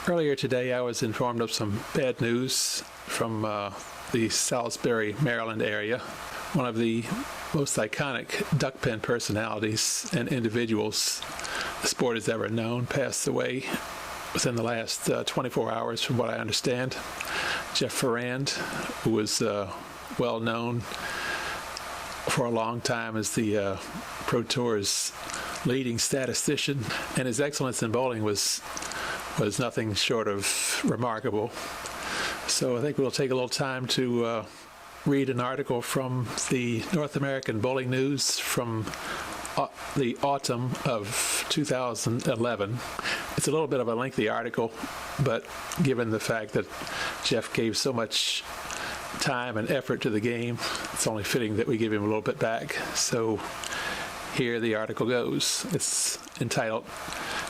Earlier today, I was informed of some bad news from the Salisbury, Maryland area. One of the most iconic duckpin personalities and individuals the sport has ever known passed away within the last 24 hours, from what I understand. Jeff Ferrand, who was well known for a long time as the Pro Tour's leading statistician, and his excellence in bowling was nothing short of remarkable. So I think we'll take a little time to read an article from the North American Bowling News from the autumn of 2011. It's a little bit of a lengthy article, but given the fact that Jeff gave so much time and effort to the game, it's only fitting that we give him a little bit back. So here the article goes. It's entitled,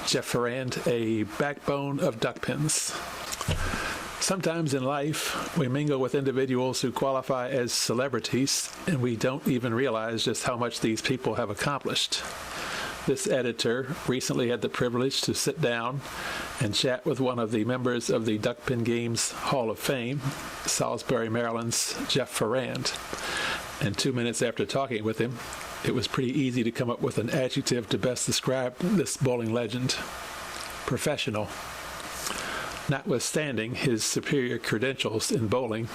Jeff Ferrand, A Backbone of Duckpins. Sometimes in life, we mingle with individuals who qualify as celebrities, and we don't even realize just how much these people have accomplished. This editor recently had the privilege to sit down and chat with one of the members of the Duckpin Games Hall of Fame, Salisbury, Maryland's Jeff Ferrand. And 2 minutes after talking with him, it was pretty easy to come up with an adjective to best describe this bowling legend: professional. Notwithstanding his superior credentials in bowling,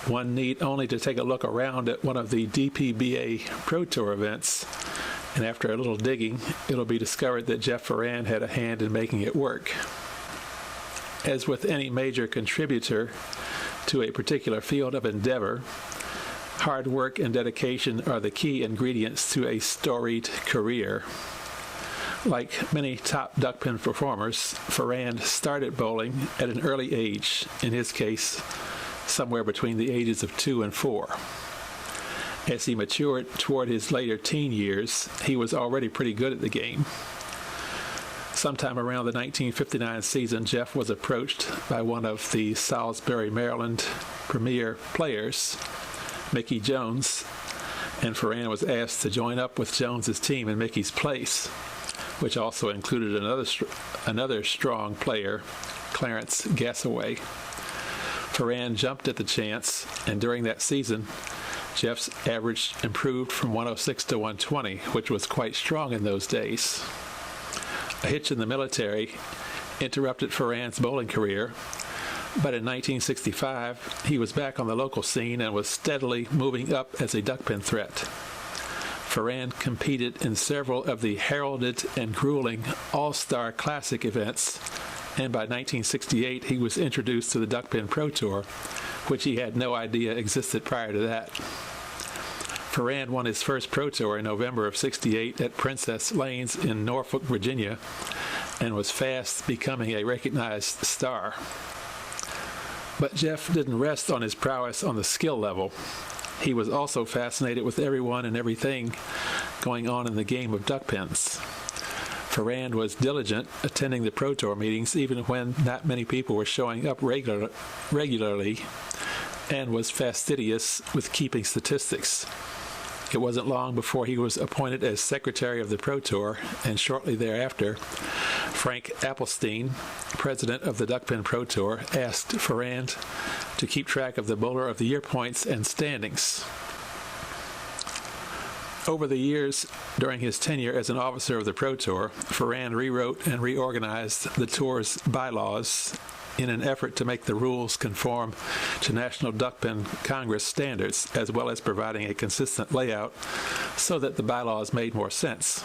one need only to take a look around at one of the DPBA Pro Tour events, and after a little digging, it'll be discovered that Jeff Ferrand had a hand in making it work. As with any major contributor to a particular field of endeavor, hard work and dedication are the key ingredients to a storied career. Like many top duckpin performers, Ferrand started bowling at an early age, in his case, somewhere between the ages of 2 and 4. As he matured toward his later teen years, he was already pretty good at the game. Sometime around the 1959 season, Jeff was approached by one of the Salisbury, Maryland premier players, Mickey Jones, and Ferrand was asked to join up with Jones's team in Mickey's place, which also included another strong player, Clarence Gassaway. Ferrand jumped at the chance, and during that season, Jeff's average improved from 106 to 120, which was quite strong in those days. A hitch in the military interrupted Ferrand's bowling career, but in 1965, he was back on the local scene and was steadily moving up as a duckpin threat. Ferrand competed in several of the heralded and grueling All-Star Classic events, and by 1968 he was introduced to the Duckpin Pro Tour, which he had no idea existed prior to that. Ferrand won his first Pro Tour in November of '68 at Princess Lanes in Norfolk, Virginia, and was fast becoming a recognized star. But Jeff didn't rest on his prowess on the skill level. He was also fascinated with everyone and everything going on in the game of duckpins. Ferrand was diligent, attending the Pro Tour meetings even when not many people were showing up regularly, and was fastidious with keeping statistics. It wasn't long before he was appointed as secretary of the Pro Tour, and shortly thereafter, Frank Applestein, president of the Duckpin Pro Tour, asked Ferrand to keep track of the Bowler of the Year points and standings. Over the years, during his tenure as an officer of the Pro Tour, Ferrand rewrote and reorganized the tour's bylaws in an effort to make the rules conform to National Duckpin Congress standards, as well as providing a consistent layout so that the bylaws made more sense.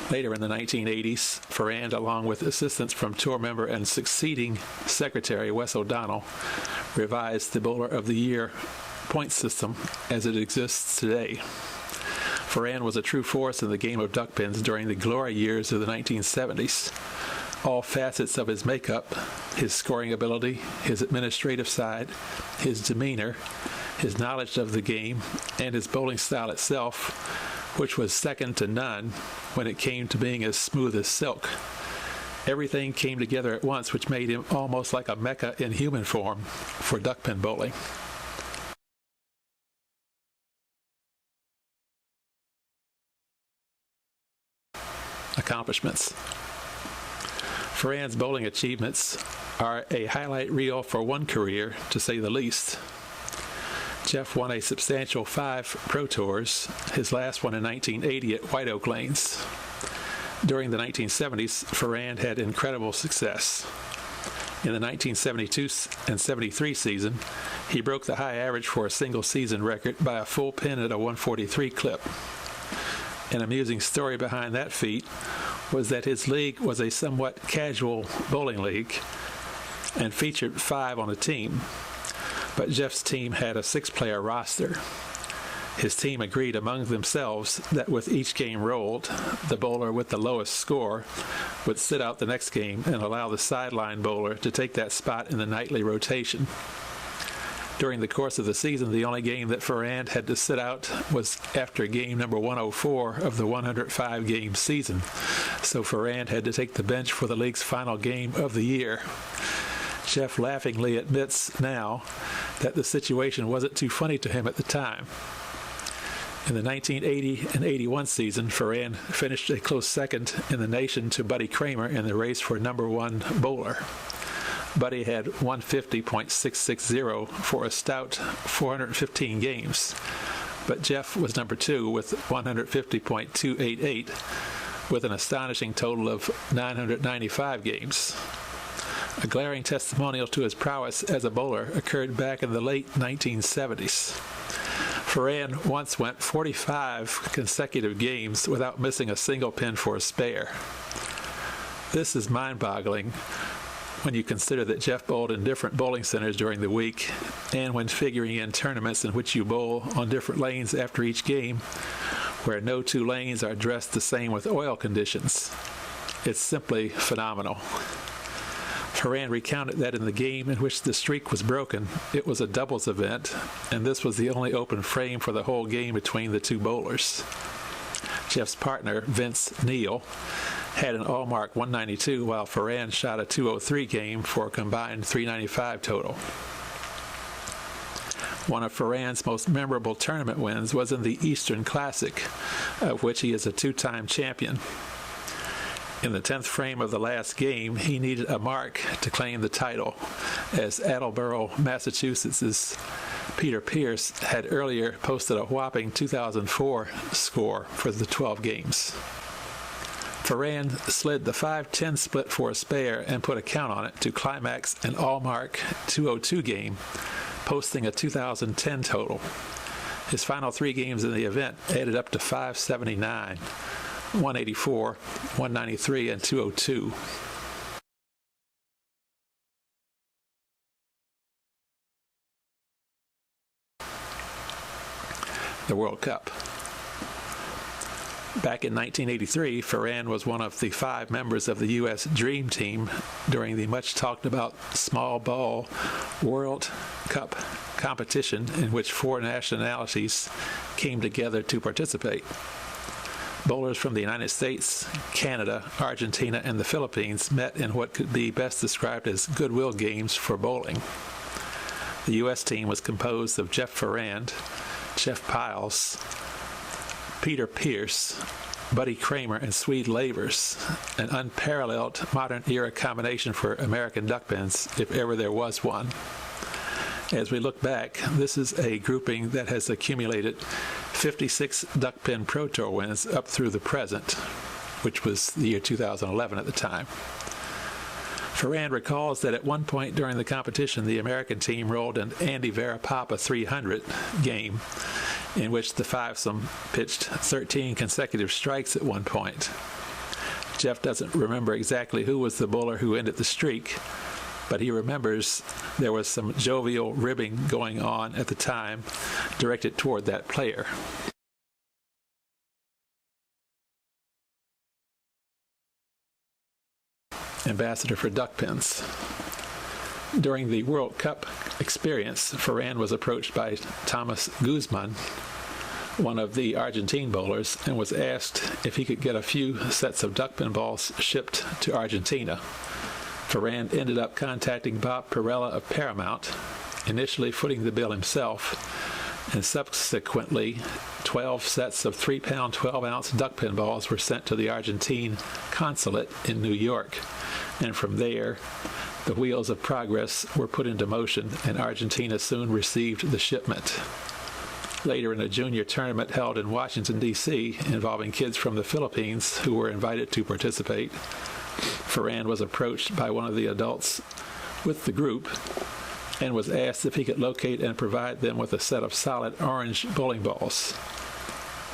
Later in the 1980s, Ferrand, along with assistance from tour member and succeeding secretary Wes O'Donnell, revised the Bowler of the Year point system as it exists today. Ferrand was a true force in the game of duckpins during the glory years of the 1970s. All facets of his makeup, his scoring ability, his administrative side, his demeanor, his knowledge of the game, and his bowling style itself, which was second to none when it came to being as smooth as silk. Everything came together at once, which made him almost like a mecca in human form for duckpin bowling. Accomplishments. Ferrand's bowling achievements are a highlight reel for one career, to say the least. Jeff won a substantial 5 Pro Tours, his last one in 1980 at White Oak Lanes. During the 1970s, Ferrand had incredible success. In the 1972 and 73 season, he broke the high average for a single season record by a full pin at a 143 clip. An amusing story behind that feat was that his league was a somewhat casual bowling league and featured 5 on a team. But Jeff's team had a 6-player roster. His team agreed among themselves that with each game rolled, the bowler with the lowest score would sit out the next game and allow the sideline bowler to take that spot in the nightly rotation. During the course of the season, the only game that Ferrand had to sit out was after game number 104 of the 105-game season, so Ferrand had to take the bench for the league's final game of the year. Jeff laughingly admits now that the situation wasn't too funny to him at the time. In the 1980 and 81 season, Ferrand finished a close second in the nation to Buddy Kramer in the race for number 1 bowler. Buddy had 150.660 for a stout 415 games, but Jeff was number 2 with 150.288 with an astonishing total of 995 games. A glaring testimonial to his prowess as a bowler occurred back in the late 1970s. Ferrand once went 45 consecutive games without missing a single pin for a spare. This is mind-boggling when you consider that Jeff bowled in different bowling centers during the week and when figuring in tournaments in which you bowl on different lanes after each game, where no 2 lanes are dressed the same with oil conditions. It's simply phenomenal. Ferrand recounted that in the game in which the streak was broken, it was a doubles event, and this was the only open frame for the whole game between the 2 bowlers. Jeff's partner, Vince Neal, had an all-mark 192, while Ferrand shot a 203 game for a combined 395 total. One of Ferrand's most memorable tournament wins was in the Eastern Classic, of which he is a 2-time champion. In the 10th frame of the last game, he needed a mark to claim the title, as Attleboro, Massachusetts' Peter Pierce had earlier posted a whopping 2004 score for the 12 games. Ferrand slid the 5-10 split for a spare and put a count on it to climax an all-mark 202 game, posting a 2010 total. His final 3 games in the event added up to 579. 184, 193, and 202. The World Cup. Back in 1983, Ferrand was one of the 5 members of the U.S. Dream Team during the much-talked-about small ball World Cup competition in which 4 nationalities came together to participate. Bowlers from the United States, Canada, Argentina, and the Philippines met in what could be best described as goodwill games for bowling. The U.S. team was composed of Jeff Ferrand, Jeff Piles, Peter Pierce, Buddy Kramer, and Swede Lavers, an unparalleled modern-era combination for American Duckpins, if ever there was one. As we look back, this is a grouping that has accumulated 56 Duckpin Pro Tour wins up through the present, which was the year 2011 at the time. Ferrand recalls that at one point during the competition, the American team rolled an Andy Varapapa 300 game in which the fivesome pitched 13 consecutive strikes at one point. Jeff doesn't remember exactly who was the bowler who ended the streak, but he remembers there was some jovial ribbing going on at the time directed toward that player. Ambassador for Duckpins. During the World Cup experience, Ferrand was approached by Thomas Guzman, one of the Argentine bowlers, and was asked if he could get a few sets of duckpin balls shipped to Argentina. Ferrand ended up contacting Bob Perella of Paramount, initially footing the bill himself, and subsequently 12 sets of 3-pound, 12-ounce duckpin balls were sent to the Argentine consulate in New York, and from there, the wheels of progress were put into motion, and Argentina soon received the shipment. Later in a junior tournament held in Washington, D.C., involving kids from the Philippines who were invited to participate, Ferrand was approached by one of the adults with the group and was asked if he could locate and provide them with a set of solid orange bowling balls.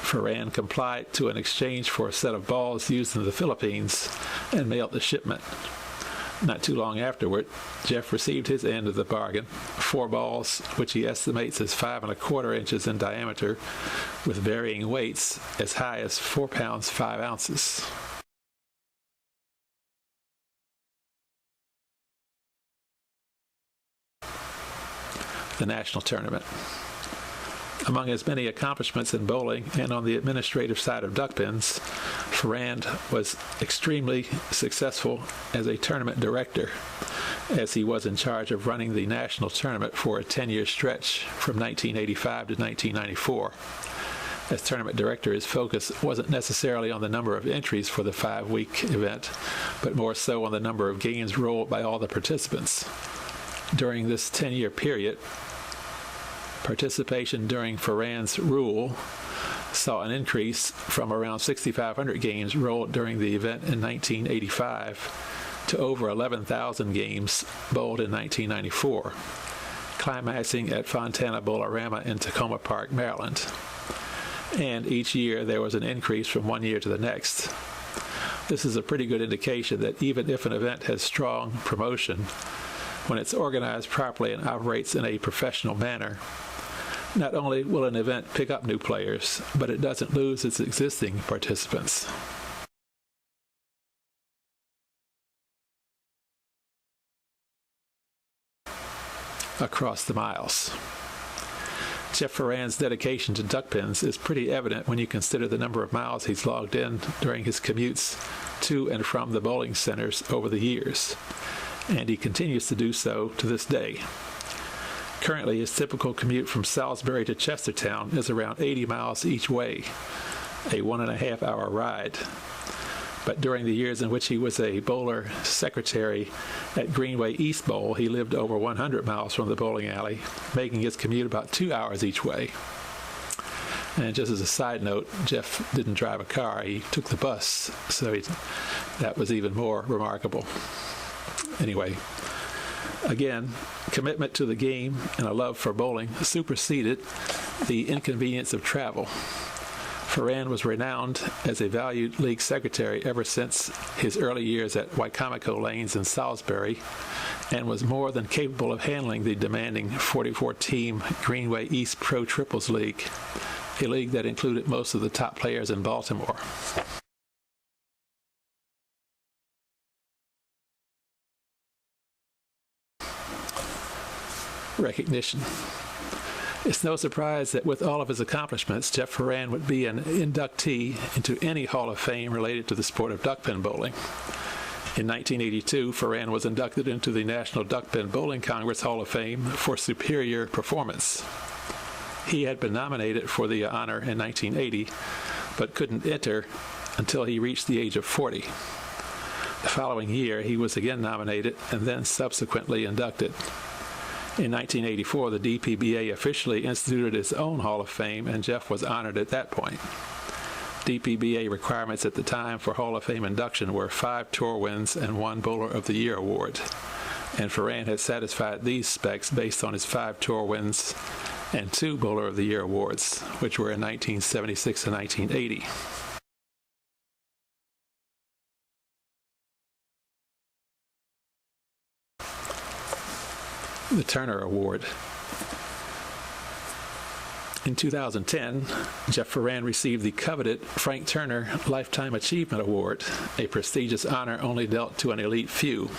Ferrand complied to an exchange for a set of balls used in the Philippines and mailed the shipment. Not too long afterward, Jeff received his end of the bargain, 4 balls, which he estimates as 5 1/4 inches in diameter, with varying weights as high as 4 pounds 5 ounces. The national tournament. Among his many accomplishments in bowling and on the administrative side of Duckpins, Ferrand was extremely successful as a tournament director, as he was in charge of running the national tournament for a 10-year stretch from 1985 to 1994. As tournament director, his focus wasn't necessarily on the number of entries for the 5-week event, but more so on the number of games rolled by all the participants. During this 10-year period, participation during Ferrand's rule saw an increase from around 6,500 games rolled during the event in 1985 to over 11,000 games bowled in 1994, climaxing at Fontana Bowl-O-Rama in Tacoma Park, Maryland. And each year there was an increase from one year to the next. This is a pretty good indication that even if an event has strong promotion, when it's organized properly and operates in a professional manner, not only will an event pick up new players, but it doesn't lose its existing participants. Across the miles. Jeff Ferrand's dedication to Duckpins is pretty evident when you consider the number of miles he's logged in during his commutes to and from the bowling centers over the years, and he continues to do so to this day. Currently, his typical commute from Salisbury to Chestertown is around 80 miles each way, a 1.5-hour ride. But during the years in which he was a bowler secretary at Greenway East Bowl, he lived over 100 miles from the bowling alley, making his commute about 2 hours each way. And just as a side note, Jeff didn't drive a car, he took the bus, so that was even more remarkable. Anyway, again, commitment to the game and a love for bowling superseded the inconvenience of travel. Ferrand was renowned as a valued league secretary ever since his early years at Wicomico Lanes in Salisbury, and was more than capable of handling the demanding 44-team Greenway East Pro Triples League, a league that included most of the top players in Baltimore. Recognition. It's no surprise that with all of his accomplishments, Jeff Ferrand would be an inductee into any Hall of Fame related to the sport of duckpin bowling. In 1982, Ferrand was inducted into the National Duckpin Bowling Congress Hall of Fame for superior performance. He had been nominated for the honor in 1980, but couldn't enter until he reached the age of 40. The following year, he was again nominated and then subsequently inducted. In 1984, the DPBA officially instituted its own Hall of Fame, and Jeff was honored at that point. DPBA requirements at the time for Hall of Fame induction were 5 tour wins and 1 Bowler of the Year award, and Ferrand had satisfied these specs based on his 5 tour wins and 2 Bowler of the Year awards, which were in 1976 and 1980. The Turner Award. In 2010, Jeff Ferrand received the coveted Frank Turner Lifetime Achievement Award, a prestigious honor only dealt to an elite few.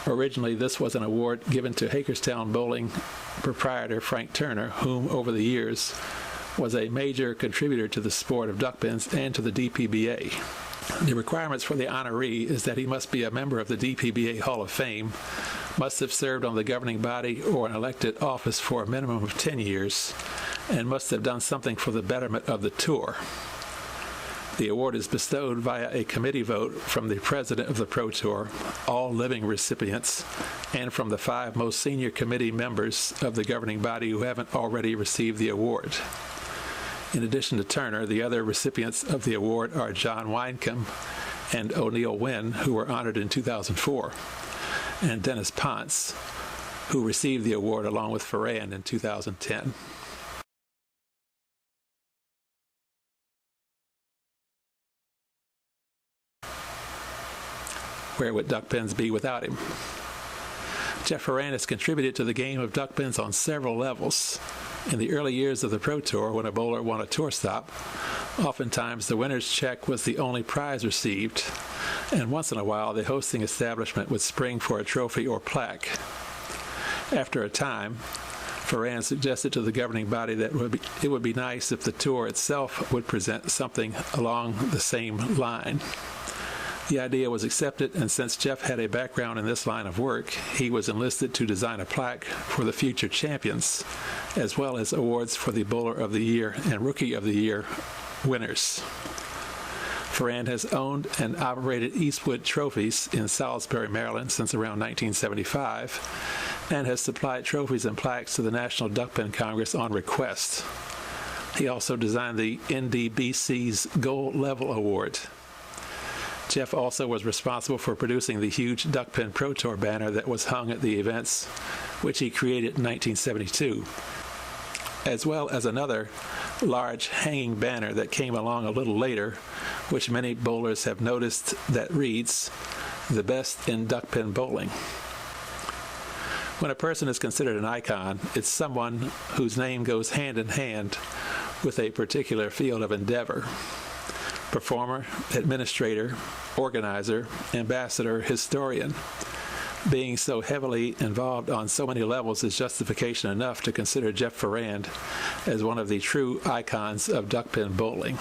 Originally, this was an award given to Hagerstown Bowling proprietor Frank Turner, whom over the years was a major contributor to the sport of duckpins and to the DPBA. The requirements for the honoree is that he must be a member of the DPBA Hall of Fame, must have served on the governing body or an elected office for a minimum of 10 years, and must have done something for the betterment of the tour. The award is bestowed via a committee vote from the president of the Pro Tour, all living recipients, and from the 5 most senior committee members of the governing body who haven't already received the award. In addition to Turner, the other recipients of the award are John Wynkomm and O'Neill Wynn, who were honored in 2004, and Dennis Ponce, who received the award along with Ferrand in 2010. Where would Duckpins be without him? Jeff Ferrand has contributed to the game of Duckpins on several levels. In the early years of the Pro Tour, when a bowler won a tour stop, oftentimes the winner's check was the only prize received, and once in a while the hosting establishment would spring for a trophy or plaque. After a time, Ferrand suggested to the governing body that it would be nice if the tour itself would present something along the same line. The idea was accepted, and since Jeff had a background in this line of work, he was enlisted to design a plaque for the future champions, as well as awards for the Bowler of the Year and Rookie of the Year winners. Ferrand has owned and operated Eastwood trophies in Salisbury, Maryland since around 1975, and has supplied trophies and plaques to the National Duckpin Congress on request. He also designed the NDBC's Gold Level Award. Jeff also was responsible for producing the huge Duckpin Pro Tour banner that was hung at the events, which he created in 1972, as well as another large hanging banner that came along a little later, which many bowlers have noticed, that reads, "The best in Duckpin bowling." When a person is considered an icon, it's someone whose name goes hand in hand with a particular field of endeavor. Performer, administrator, organizer, ambassador, historian. Being so heavily involved on so many levels is justification enough to consider Jeff Ferrand as one of the true icons of Duckpin bowling.